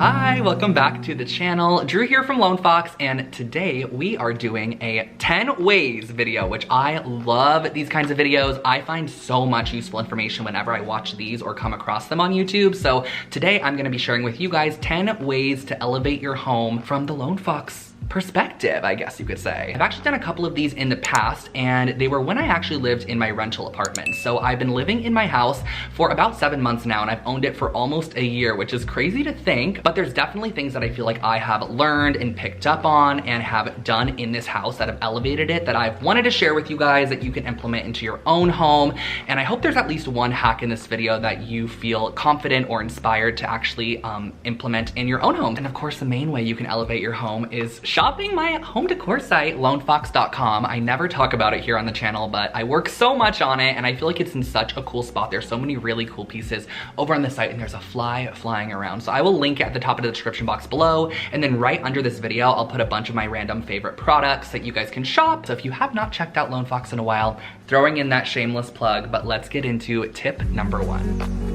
Hi, welcome back to the channel. Drew here from Lone Fox, and today we are doing a 10 ways video, which I love these kinds of videos. I find so much useful information whenever I watch these or come across them on YouTube. So today I'm gonna be sharing with you guys 10 ways to elevate your home from the Lone Fox perspective, I guess you could say. I've actually done a couple of these in the past, and they were when I actually lived in my rental apartment. So I've been living in my house for about 7 months now, and I've owned it for almost a year, which is crazy to think, but there's definitely things that I feel like I have learned and picked up on and have done in this house that have elevated it that I've wanted to share with you guys that you can implement into your own home. And I hope there's at least one hack in this video that you feel confident or inspired to actually implement in your own home. And of course, the main way you can elevate your home is shopping my home decor site, lonefox.com. I never talk about it here on the channel, but I work so much on it, and I feel like it's in such a cool spot. There's so many really cool pieces over on the site, and there's a fly flying around. So I will link it at the top of the description box below, and then right under this video, I'll put a bunch of my random favorite products that you guys can shop. So if you have not checked out Lone Fox in a while, throwing in that shameless plug, but let's get into tip number 1.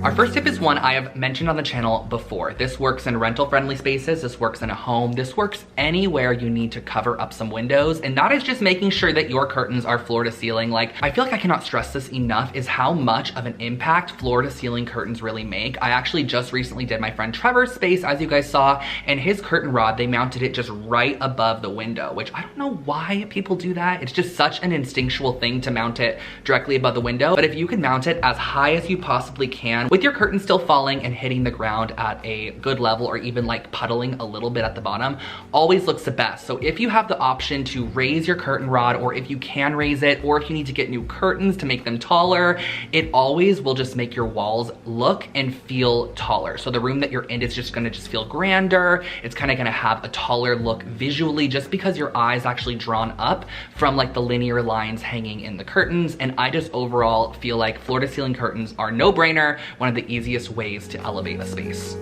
Our first tip is one I have mentioned on the channel before. This works in rental-friendly spaces, this works in a home, this works anywhere you need to cover up some windows, and that is just making sure that your curtains are floor to ceiling. Like, I feel like I cannot stress this enough, is how much of an impact floor to ceiling curtains really make. I actually just recently did my friend Trevor's space, as you guys saw, and his curtain rod, they mounted it just right above the window, which I don't know why people do that. It's just such an instinctual thing to mount it directly above the window, but if you can mount it as high as you possibly can, with your curtain still falling and hitting the ground at a good level, or even like puddling a little bit at the bottom, always looks the best. So if you have the option to raise your curtain rod, or if you can raise it, or if you need to get new curtains to make them taller, it always will just make your walls look and feel taller. So the room that you're in is just gonna feel grander. It's kind of gonna have a taller look visually, just because your eye's actually drawn up from like the linear lines hanging in the curtains. And I just overall feel like floor to ceiling curtains are no-brainer, one of the easiest ways to elevate a space.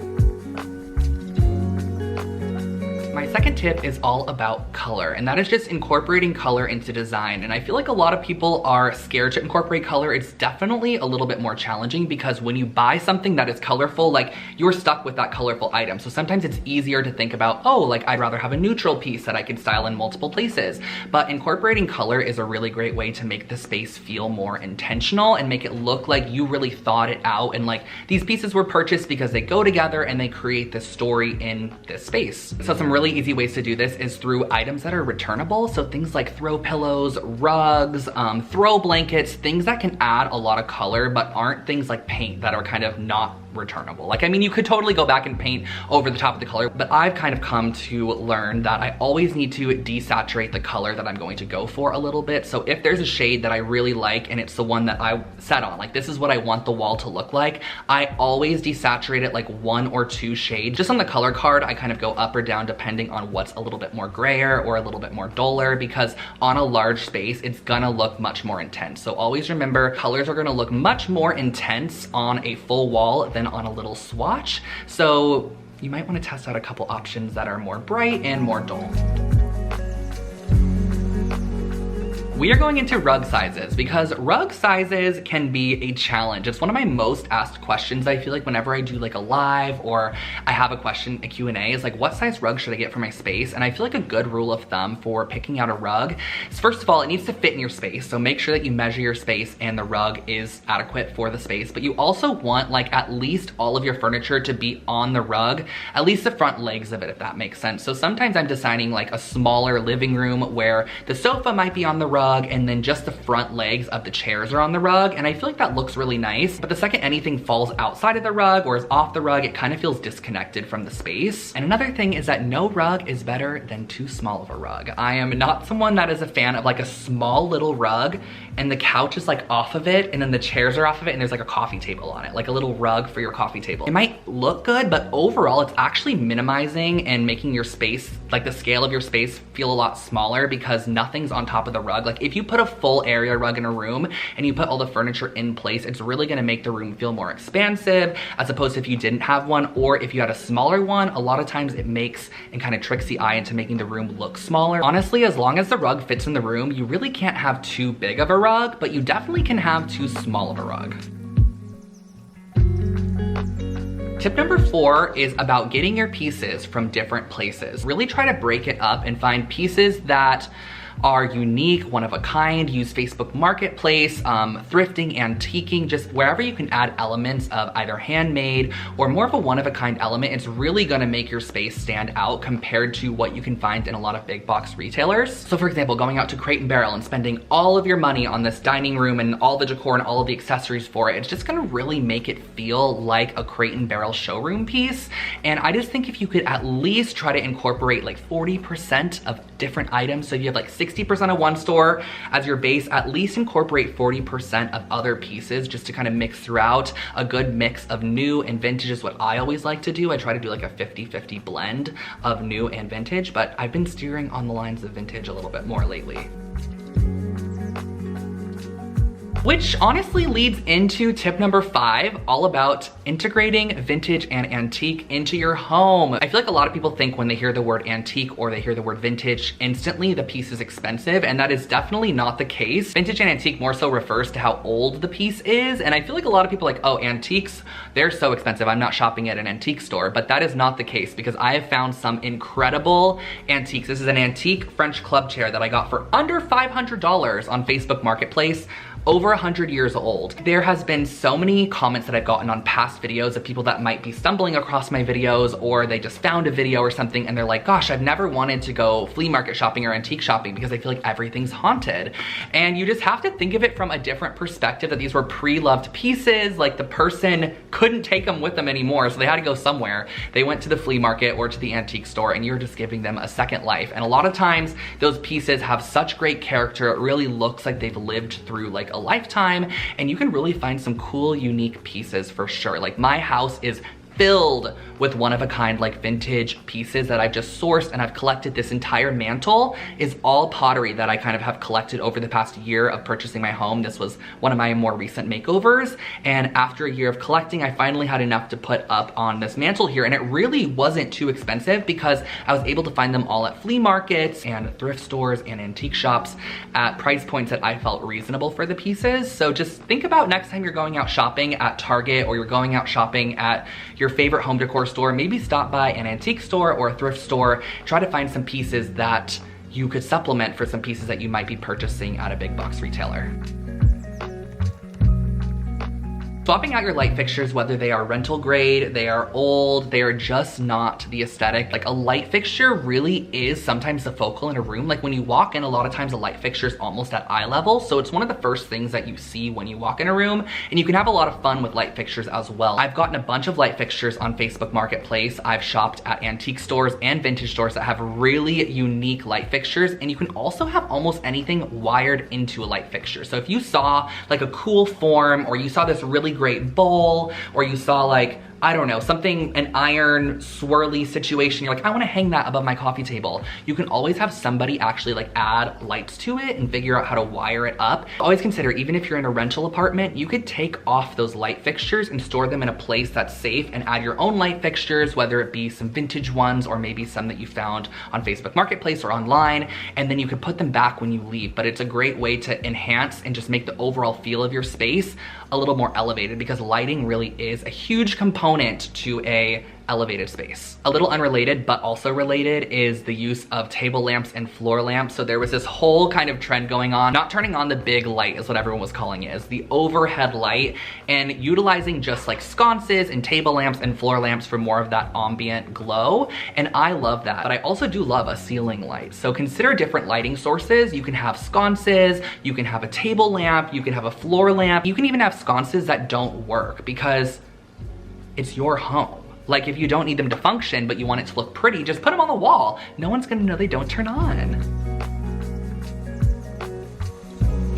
My second tip is all about color, and that is just incorporating color into design. And I feel like a lot of people are scared to incorporate color. It's definitely a little bit more challenging because when you buy something that is colorful, like, you're stuck with that colorful item. So sometimes it's easier to think about, oh, like, I'd rather have a neutral piece that I can style in multiple places. But incorporating color is a really great way to make the space feel more intentional and make it look like you really thought it out, and like these pieces were purchased because they go together and they create this story in this space. So some really easy ways to do this is through items that are returnable. So things like throw pillows, rugs, throw blankets, things that can add a lot of color but aren't things like paint that are kind of not returnable. Like, I mean, you could totally go back and paint over the top of the color, but I've kind of come to learn that I always need to desaturate the color that I'm going to go for a little bit. So if there's a shade that I really like and it's the one that I set on, like, this is what I want the wall to look like, I always desaturate it like 1 or 2 shades. Just on the color card, I kind of go up or down depending on what's a little bit more grayer or a little bit more duller, because on a large space, it's gonna look much more intense. So always remember, colors are gonna look much more intense on a full wall than on a little swatch. So you might want to test out a couple options that are more bright and more dull. We are going into rug sizes because rug sizes can be a challenge. It's one of my most asked questions. I feel like whenever I do like a live or I have a question, a Q&A, is like, what size rug should I get for my space? And I feel like a good rule of thumb for picking out a rug is, first of all, it needs to fit in your space. So make sure that you measure your space and the rug is adequate for the space. But you also want like at least all of your furniture to be on the rug, at least the front legs of it, if that makes sense. So sometimes I'm designing like a smaller living room where the sofa might be on the rug and then just the front legs of the chairs are on the rug, and I feel like that looks really nice. But the second anything falls outside of the rug or is off the rug, it kind of feels disconnected from the space. And another thing is that no rug is better than too small of a rug. I am not someone that is a fan of like a small little rug and the couch is like off of it and then the chairs are off of it and there's like a coffee table on it, like a little rug for your coffee table. It might look good, but overall it's actually minimizing and making your space, like the scale of your space, feel a lot smaller because nothing's on top of the rug. Like if you put a full area rug in a room and you put all the furniture in place, it's really gonna make the room feel more expansive, as opposed to if you didn't have one, or if you had a smaller one, a lot of times it makes and kind of tricks the eye into making the room look smaller. Honestly, as long as the rug fits in the room, you really can't have too big of a rug, but you definitely can have too small of a rug. Tip number 4 is about getting your pieces from different places. Really try to break it up and find pieces that are unique, one of a kind. Use Facebook Marketplace, thrifting, antiquing, just wherever you can add elements of either handmade or more of a one-of-a-kind element. It's really gonna make your space stand out compared to what you can find in a lot of big box retailers. So for example, going out to Crate & Barrel and spending all of your money on this dining room and all the decor and all of the accessories for it, it's just gonna really make it feel like a Crate & Barrel showroom piece. And I just think if you could at least try to incorporate like 40% of different items, so if you have like 60% of one store as your base, at least incorporate 40% of other pieces just to kind of mix throughout. A good mix of new and vintage is what I always like to do. I try to do like a 50-50 blend of new and vintage, but I've been steering on the lines of vintage a little bit more lately. Which honestly leads into tip number 5, all about integrating vintage and antique into your home. I feel like a lot of people think when they hear the word antique or they hear the word vintage, instantly the piece is expensive, and that is definitely not the case. Vintage and antique more so refers to how old the piece is, and I feel like a lot of people are like, oh, antiques, they're so expensive, I'm not shopping at an antique store, but that is not the case because I have found some incredible antiques. This is an antique French club chair that I got for under $500 on Facebook Marketplace. Over 100 years old. There has been so many comments that I've gotten on past videos of people that might be stumbling across my videos, or they just found a video or something and they're like, gosh, I've never wanted to go flea market shopping or antique shopping because I feel like everything's haunted. And you just have to think of it from a different perspective, that these were pre-loved pieces, like the person couldn't take them with them anymore, so they had to go somewhere. They went to the flea market or to the antique store, and you're just giving them a second life. And a lot of times those pieces have such great character, it really looks like they've lived through like a lifetime, and you can really find some cool, unique pieces for sure. Like my house is filled with one-of-a-kind like vintage pieces that I've just sourced, and I've collected. This entire mantle is all pottery that I kind of have collected over the past year of purchasing my home. This was one of my more recent makeovers, and after a year of collecting, I finally had enough to put up on this mantle here, and it really wasn't too expensive because I was able to find them all at flea markets and thrift stores and antique shops at price points that I felt reasonable for the pieces. So just think about next time you're going out shopping at Target or you're going out shopping at your favorite home decor store, maybe stop by an antique store or a thrift store, try to find some pieces that you could supplement for some pieces that you might be purchasing at a big box retailer. Swapping out your light fixtures, whether they are rental grade, they are old, they are just not the aesthetic. Like a light fixture really is sometimes the focal in a room. Like when you walk in, a lot of times a light fixture is almost at eye level. So it's one of the first things that you see when you walk in a room, and you can have a lot of fun with light fixtures as well. I've gotten a bunch of light fixtures on Facebook Marketplace. I've shopped at antique stores and vintage stores that have really unique light fixtures, and you can also have almost anything wired into a light fixture. So if you saw like a cool form, or you saw this really great bowl, or you saw like, I don't know, something, an iron swirly situation, you're like, I wanna hang that above my coffee table. You can always have somebody actually like add lights to it and figure out how to wire it up. Always consider, even if you're in a rental apartment, you could take off those light fixtures and store them in a place that's safe and add your own light fixtures, whether it be some vintage ones or maybe some that you found on Facebook Marketplace or online, and then you can put them back when you leave. But it's a great way to enhance and just make the overall feel of your space a little more elevated, because lighting really is a huge component to a elevated space. A little unrelated, but also related, is the use of table lamps and floor lamps. So there was this whole kind of trend going on, not turning on the big light is what everyone was calling it, is the overhead light, and utilizing just like sconces and table lamps and floor lamps for more of that ambient glow. And I love that, but I also do love a ceiling light. So consider different lighting sources. You can have sconces, you can have a table lamp, you can have a floor lamp, you can even have sconces that don't work because it's your home. Like if you don't need them to function, but you want it to look pretty, just put them on the wall. No one's gonna know they don't turn on.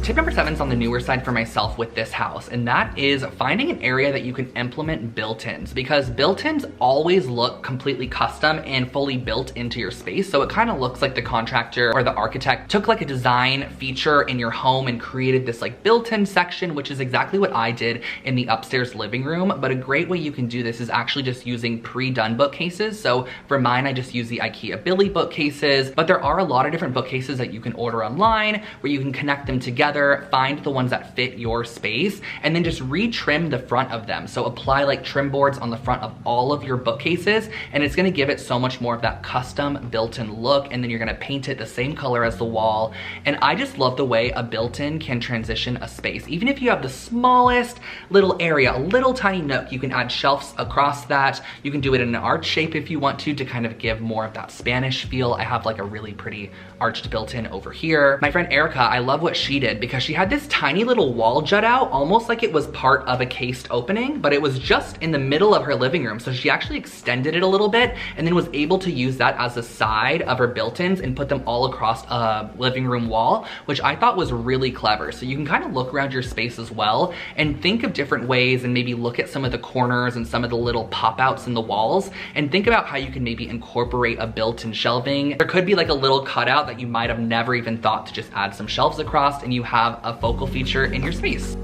Tip number 7 is on the newer side for myself with this house, and that is finding an area that you can implement built-ins, because built-ins always look completely custom and fully built into your space. So it kind of looks like the contractor or the architect took like a design feature in your home and created this like built-in section, which is exactly what I did in the upstairs living room. But a great way you can do this is actually just using pre-done bookcases. So for mine, I just use the IKEA Billy bookcases, but there are a lot of different bookcases that you can order online where you can connect them together together, find the ones that fit your space, and then just retrim the front of them. So apply like trim boards on the front of all of your bookcases, and it's gonna give it so much more of that custom built-in look, and then you're gonna paint it the same color as the wall. And I just love the way a built-in can transition a space. Even if you have the smallest little area, a little tiny nook, you can add shelves across that. You can do it in an arch shape if you want to kind of give more of that Spanish feel. I have like a really pretty arched built-in over here. My friend Erica, I love what she did because she had this tiny little wall jut out, almost like it was part of a cased opening, but it was just in the middle of her living room. So she actually extended it a little bit and then was able to use that as the side of her built-ins and put them all across a living room wall, which I thought was really clever. So you can kind of look around your space as well and think of different ways and maybe look at some of the corners and some of the little pop-outs in the walls and think about how you can maybe incorporate a built-in shelving. There could be like a little cutout that you might have never even thought to just add some shelves across, and you have a focal feature in your space.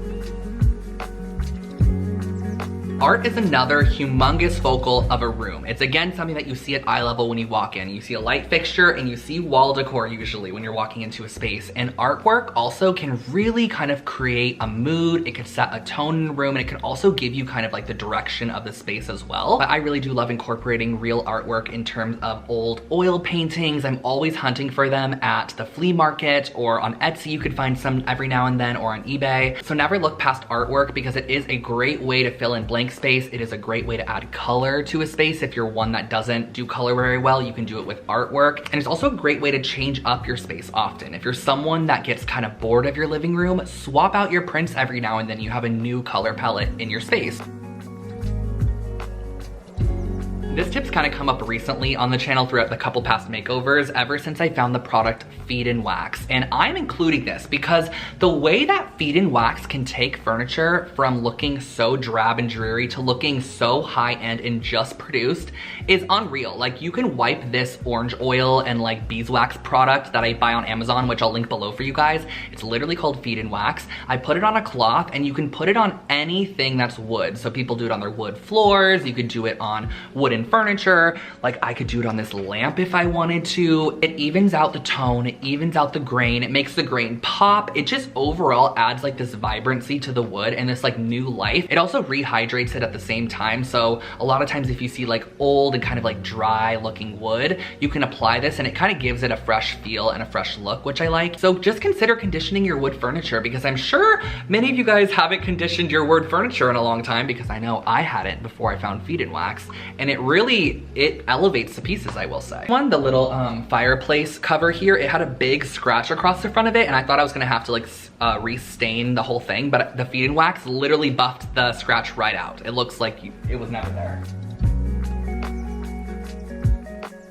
Art is another humongous focal of a room. It's again something that you see at eye level when you walk in. You see a light fixture and you see wall decor usually when you're walking into a space. And artwork also can really kind of create a mood. It can set a tone in the room, and it can also give you kind of like the direction of the space as well. But I really do love incorporating real artwork in terms of old oil paintings. I'm always hunting for them at the flea market or on Etsy. You could find some every now and then, or on eBay. So never look past artwork because it is a great way to fill in blank space. It is a great way to add color to a space. If you're one that doesn't do color very well, you can do it with artwork. And it's also a great way to change up your space often. If you're someone that gets kind of bored of your living room, swap out your prints every now and then. You have a new color palette in your space. This tip's kind of come up recently on the channel throughout the couple past makeovers ever since I found the product Feed and Wax. And I'm including this because the way that Feed and Wax can take furniture from looking so drab and dreary to looking so high-end and just produced is unreal. Like, you can wipe this orange oil and like beeswax product that I buy on Amazon, which I'll link below for you guys. It's literally called Feed and Wax. I put it on a cloth, and you can put it on anything that's wood. So people do it on their wood floors. You could do it on wooden furniture. Like, I could do it on this lamp if I wanted to. It evens out the tone, it evens out the grain, it makes the grain pop. It just overall adds like this vibrancy to the wood and this like new life. It also rehydrates it at the same time. So a lot of times if you see like old and kind of like dry looking wood, you can apply this and it kind of gives it a fresh feel and a fresh look, which I like. So just consider conditioning your wood furniture, because I'm sure many of you guys haven't conditioned your wood furniture in a long time, because I know I hadn't before I found Feed and Wax, and it elevates the pieces, I will say. The little fireplace cover here, it had a big scratch across the front of it, and I thought I was gonna have to like restain the whole thing, but the Feed and Wax literally buffed the scratch right out. It looks like it was never there.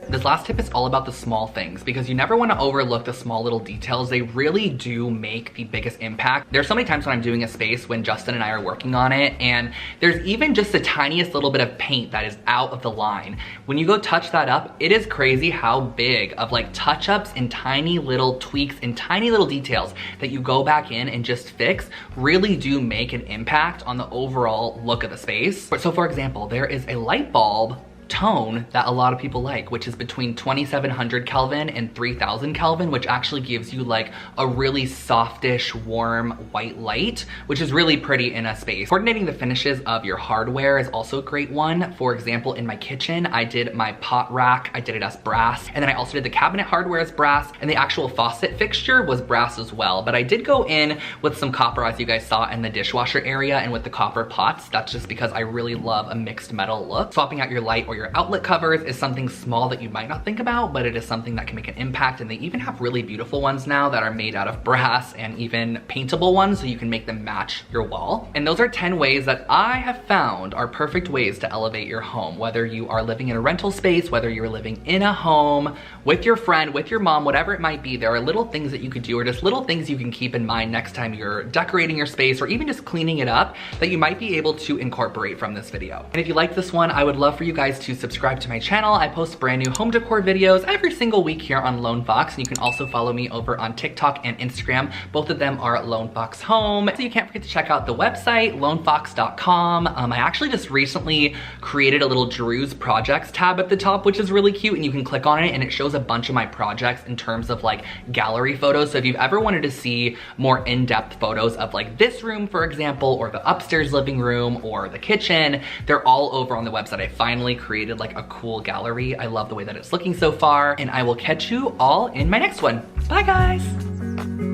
This last tip is all about the small things, because you never want to overlook the small little details. They really do make the biggest impact. There's so many times when I'm doing a space when Justin and I are working on it, and there's even just the tiniest little bit of paint that is out of the line. When you go touch that up, it is crazy how big of like touch-ups and tiny little tweaks and tiny little details that you go back in and just fix really do make an impact on the overall look of the space. So for example, there is a light bulb tone that a lot of people like, which is between 2700 Kelvin and 3000 Kelvin, which actually gives you like a really softish, warm white light, which is really pretty in a space. Coordinating the finishes of your hardware is also a great one. For example, in my kitchen, I did my pot rack, I did it as brass, and then I also did the cabinet hardware as brass, and the actual faucet fixture was brass as well. But I did go in with some copper, as you guys saw in the dishwasher area, and with the copper pots. That's just because I really love a mixed metal look. Swapping out your light or your outlet covers is something small that you might not think about, but it is something that can make an impact. And they even have really beautiful ones now that are made out of brass, and even paintable ones, so you can make them match your wall. And those are 10 ways that I have found are perfect ways to elevate your home. Whether you are living in a rental space, whether you're living in a home with your friend, with your mom, whatever it might be, there are little things that you could do, or just little things you can keep in mind next time you're decorating your space, or even just cleaning it up, that you might be able to incorporate from this video. And if you like this one, I would love for you guys to to subscribe to my channel. I post brand new home decor videos every single week here on Lone Fox, and you can also follow me over on TikTok and Instagram. Both of them are Lone Fox Home. So you can't forget to check out the website, lonefox.com. I actually just recently created a little Drew's projects tab at the top, which is really cute, and you can click on it and it shows a bunch of my projects in terms of like gallery photos. So if you've ever wanted to see more in-depth photos of like this room, for example, or the upstairs living room or the kitchen, they're all over on the website. I finally created like a cool gallery. I love the way that it's looking so far, and I will catch you all in my next one. Bye guys.